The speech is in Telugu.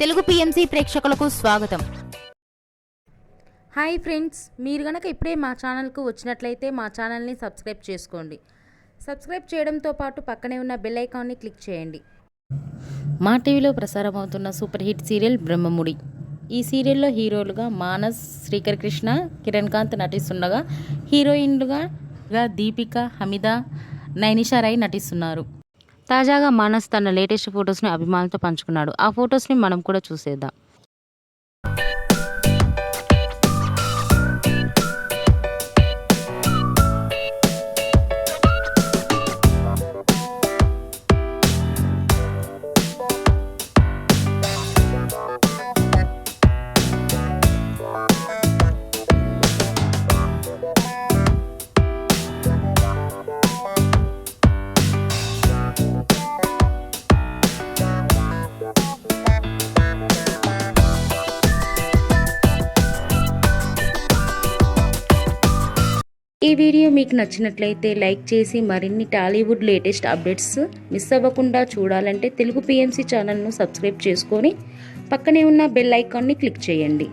తెలుగు పిఎంసి ప్రేక్షకులకు స్వాగతం. హాయ్ ఫ్రెండ్స్, మీరు గనక ఇప్పుడే మా ఛానల్కు వచ్చినట్లయితే మా ఛానల్ని సబ్స్క్రైబ్ చేసుకోండి. సబ్స్క్రైబ్ చేయడంతో పాటు పక్కనే ఉన్న బెల్ ఐకాన్ని క్లిక్ చేయండి. మా టీవీలో ప్రసారం అవుతున్న సూపర్ హిట్ సీరియల్ బ్రహ్మముడి. ఈ సీరియల్లో హీరోలుగా మానస్, శ్రీకర్ కృష్ణ, కిరణ్ కాంత్ నటిస్తుండగా హీరోయిన్లుగా దీపిక, హమీదా, నైనిషా రాయ్ నటిస్తున్నారు. తాజాగా మానస్ తన లేటెస్ట్ ఫొటోస్ని అభిమానులతో పంచుకున్నాడు. ఆ ఫొటోస్ని మనం కూడా చూసేద్దాం. ఈ వీడియో మీకు నచ్చినట్లయితే లైక్ చేసి మరిన్ని టాలీవుడ్ లేటెస్ట్ అప్డేట్స్ మిస్ అవ్వకుండా చూడాలంటే తెలుగు పిఎంసి ఛానల్ను సబ్స్క్రైబ్ చేసుకొని పక్కనే ఉన్న బెల్ ఐకాన్ని క్లిక్ చేయండి.